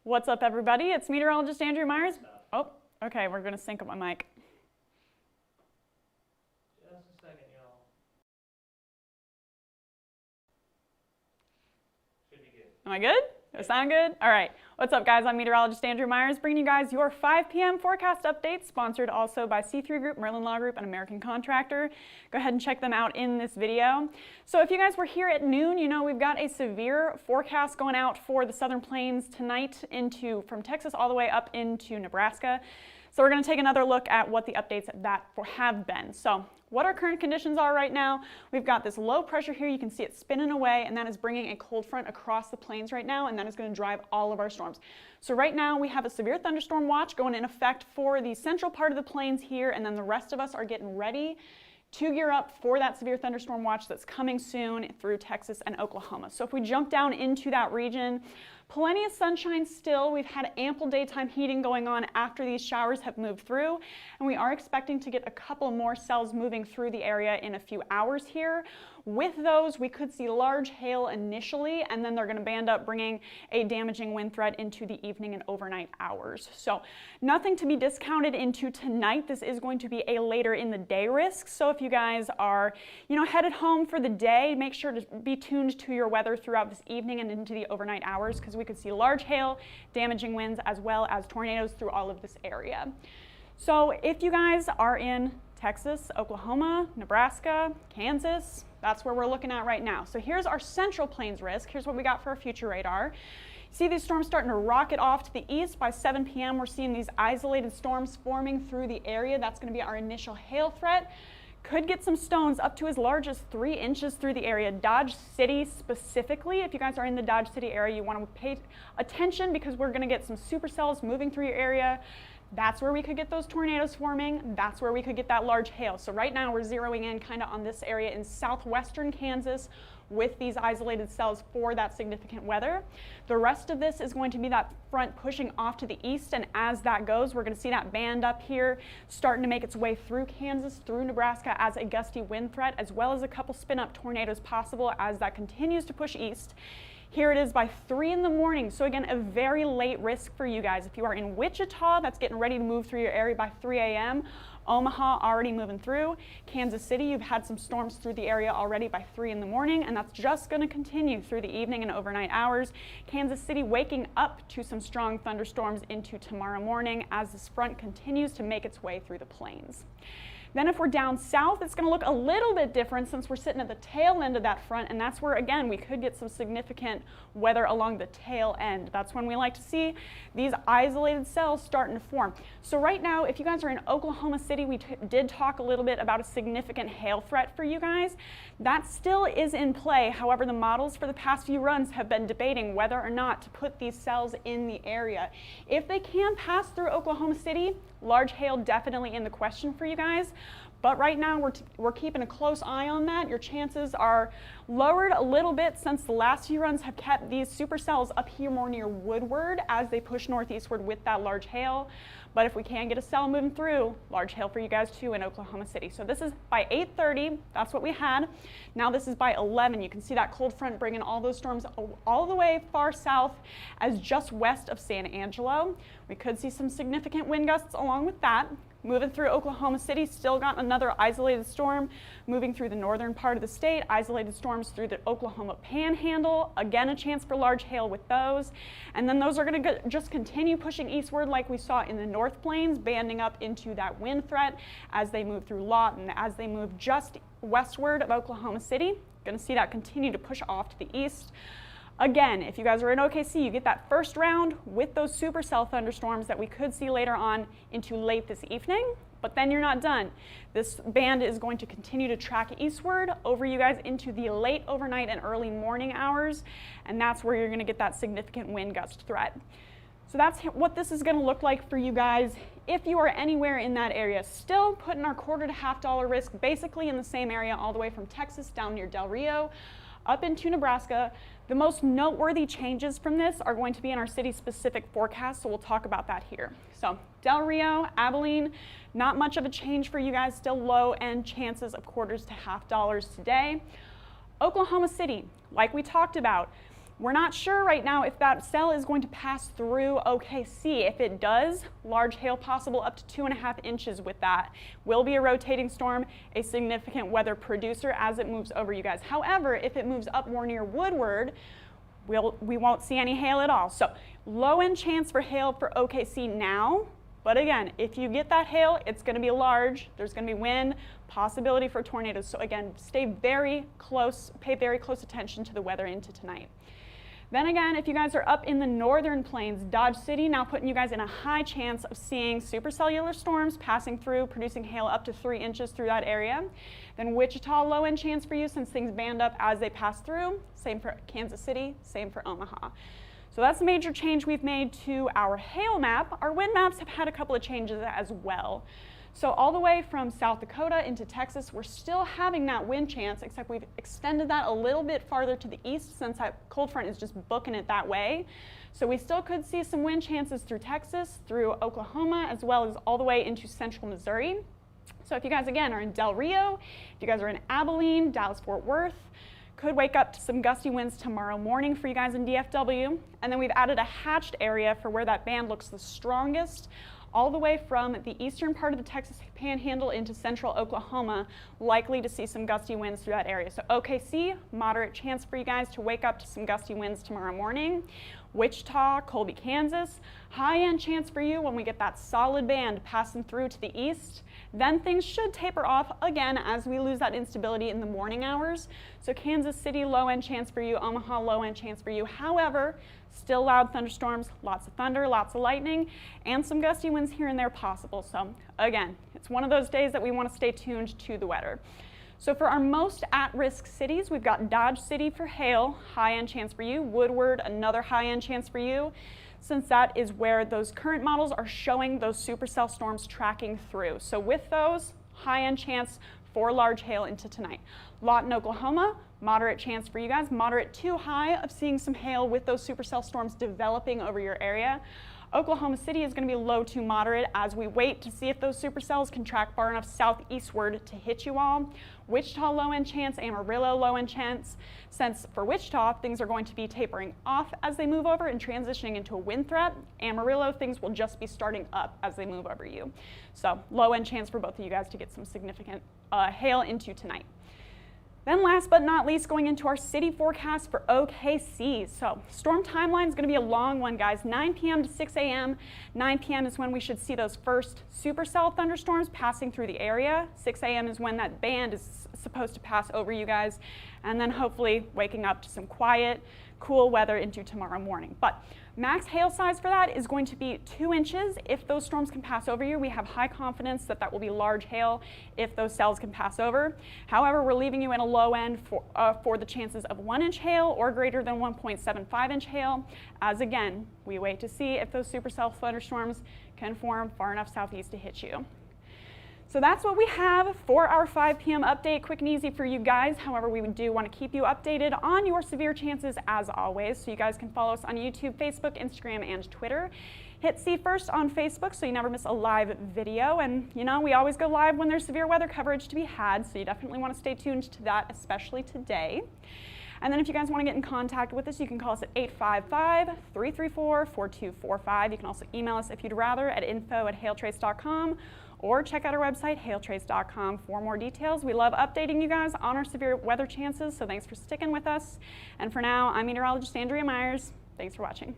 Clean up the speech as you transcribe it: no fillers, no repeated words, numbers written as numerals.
What's up, everybody? It's meteorologist Andrew Myers. Oh, okay, we're gonna sync up my mic. Just a second, y'all. Should be good. Am I good? Does it sound good? All right. What's up, guys? I'm meteorologist Andrew Myers, bringing you guys your 5 p.m. forecast update, sponsored also by C3 Group, Merlin Law Group, and American Contractor. Go ahead and check them out in this video. So if you guys were here at noon, you know we've got a severe forecast going out for the Southern Plains tonight from Texas all the way up into Nebraska. So we're going to take another look at what the updates that have been. So what our current conditions are right now, we've got this low pressure here. You can see it spinning away, and that is bringing a cold front across the plains right now, and that is going to drive all of our storms. So right now we have a severe thunderstorm watch going in effect for the central part of the plains here, and then the rest of us are getting ready to gear up for that severe thunderstorm watch that's coming soon through Texas and Oklahoma. So if we jump down into that region, plenty of sunshine still. We've had ample daytime heating going on after these showers have moved through, and we are expecting to get a couple more cells moving through the area in a few hours here. With those, we could see large hail initially, and then they're going to band up, bringing a damaging wind threat into the evening and overnight hours. So nothing to be discounted into tonight. This is going to be a later in the day risk. So if you guys are, headed home for the day, make sure to be tuned to your weather throughout this evening and into the overnight hours, because we could see large hail, damaging winds, as well as tornadoes through all of this area. So if you guys are in Texas, Oklahoma, Nebraska, Kansas, that's where we're looking at right now. So here's our central plains risk. Here's what we got for our future radar. See these storms starting to rocket off to the east. By 7 p.m. we're seeing these isolated storms forming through the area. That's going to be our initial hail threat. Could get some stones up to as large as 3 inches through the area. Dodge City specifically, if you guys are in the Dodge City area, you want to pay attention, because we're going to get some supercells moving through your area. That's where we could get those tornadoes forming. That's where we could get that large hail. So right now we're zeroing in kind of on this area in southwestern Kansas with these isolated cells for that significant weather. The rest of this is going to be that front pushing off to the east, and as that goes, we're going to see that band up here starting to make its way through Kansas, through Nebraska as a gusty wind threat, as well as a couple spin-up tornadoes possible as that continues to push east. Here it is by 3 in the morning. So again, a very late risk for you guys. If you are in Wichita, that's getting ready to move through your area by 3 a.m. Omaha already moving through. Kansas City, you've had some storms through the area already by 3 in the morning, and that's just going to continue through the evening and overnight hours. Kansas City waking up to some strong thunderstorms into tomorrow morning as this front continues to make its way through the plains. Then if we're down south, it's going to look a little bit different since we're sitting at the tail end of that front, and that's where, again, we could get some significant weather along the tail end. That's when we like to see these isolated cells starting to form. So right now, if you guys are in Oklahoma City, we did talk a little bit about a significant hail threat for you guys. That still is in play. However, the models for the past few runs have been debating whether or not to put these cells in the area. If they can pass through Oklahoma City, large hail definitely in the question for you guys. But right now we're keeping a close eye on that. Your chances are lowered a little bit since the last few runs have kept these supercells up here more near Woodward as they push northeastward with that large hail. But if we can get a cell moving through, large hail for you guys too in Oklahoma City. So this is by 8:30, that's what we had. Now this is by 11. You can see that cold front bringing all those storms all the way far south as just west of San Angelo. We could see some significant wind gusts along with that. Moving through Oklahoma City, still got another isolated storm moving through the northern part of the state. Isolated storms through the Oklahoma Panhandle. Again, a chance for large hail with those. And then those are going to just continue pushing eastward like we saw in the North Plains, banding up into that wind threat as they move through Lawton, as they move just westward of Oklahoma City. Going to see that continue to push off to the east. Again, if you guys are in OKC, you get that first round with those supercell thunderstorms that we could see later on into late this evening, but then you're not done. This band is going to continue to track eastward over you guys into the late overnight and early morning hours, and that's where you're going to get that significant wind gust threat. So that's what this is going to look like for you guys if you are anywhere in that area. Still putting our $quarter to $half risk basically in the same area all the way from Texas down near Del Rio up into Nebraska. The most noteworthy changes from this are going to be in our city-specific forecast, so we'll talk about that here. So Del Rio, Abilene, not much of a change for you guys, still low-end chances of $quarters to $half today. Oklahoma City, like we talked about, We're not sure right now if that cell is going to pass through OKC. If it does, large hail possible up to 2.5 inches with that. Will be a rotating storm, a significant weather producer as it moves over you guys. However, if it moves up more near Woodward, we won't see any hail at all. So low end chance for hail for OKC now. But again, if you get that hail, it's going to be large. There's going to be wind, possibility for tornadoes. So again, stay very close, pay very close attention to the weather into tonight. Then again, if you guys are up in the northern plains, Dodge City now putting you guys in a high chance of seeing supercellular storms passing through, producing hail up to 3 inches through that area. Then Wichita, low end chance for you since things band up as they pass through. Same for Kansas City, same for Omaha. So that's a major change we've made to our hail map. Our wind maps have had a couple of changes as well. So all the way from South Dakota into Texas, we're still having that wind chance, except we've extended that a little bit farther to the east since that cold front is just booking it that way. So we still could see some wind chances through Texas, through Oklahoma, as well as all the way into central Missouri. So if you guys, again, are in Del Rio, if you guys are in Abilene, Dallas-Fort Worth, could wake up to some gusty winds tomorrow morning for you guys in DFW. And then we've added a hatched area for where that band looks the strongest, all the way from the eastern part of the Texas Panhandle into central Oklahoma, likely to see some gusty winds through that area. So OKC, moderate chance for you guys to wake up to some gusty winds tomorrow morning. Wichita, Colby, Kansas, high-end chance for you when we get that solid band passing through to the east. Then things should taper off again as we lose that instability in the morning hours. So Kansas City, low-end chance for you, Omaha, low-end chance for you. However, still loud thunderstorms, lots of thunder, lots of lightning, and some gusty winds here and there possible. So again, it's one of those days that we want to stay tuned to the weather. So for our most at-risk cities, we've got Dodge City for hail, high-end chance for you. Woodward, another high-end chance for you, since that is where those current models are showing those supercell storms tracking through. So with those, high-end chance for large hail into tonight. Lawton, Oklahoma, moderate chance for you guys, moderate to high of seeing some hail with those supercell storms developing over your area. Oklahoma City is going to be low to moderate as we wait to see if those supercells can track far enough southeastward to hit you all. Wichita, low-end chance, Amarillo, low-end chance. Since for Wichita, things are going to be tapering off as they move over and transitioning into a wind threat. Amarillo, things will just be starting up as they move over you. So low-end chance for both of you guys to get some significant hail into tonight. Then last but not least, going into our city forecast for OKC. So storm timeline is going to be a long one, guys. 9 p.m. to 6 a.m. 9 p.m. is when we should see those first supercell thunderstorms passing through the area. 6 a.m. is when that band is supposed to pass over you guys. And then hopefully waking up to some quiet, cool weather into tomorrow morning. But max hail size for that is going to be 2 inches. If those storms can pass over you, we have high confidence that that will be large hail if those cells can pass over. However, we're leaving you in a low end for the chances of 1-inch hail or greater than 1.75-inch hail, as again, we wait to see if those supercell thunderstorms can form far enough southeast to hit you. So that's what we have for our 5 p.m. update, quick and easy for you guys. However, we do want to keep you updated on your severe chances as always. So you guys can follow us on YouTube, Facebook, Instagram, and Twitter. Hit See First on Facebook so you never miss a live video. And you know, we always go live when there's severe weather coverage to be had. So you definitely want to stay tuned to that, especially today. And then if you guys want to get in contact with us, you can call us at 855-334-4245. You can also email us if you'd rather at info@hailtrace.com. or check out our website, hailtrace.com, for more details. We love updating you guys on our severe weather chances, so thanks for sticking with us. And for now, I'm meteorologist Andrea Myers. Thanks for watching.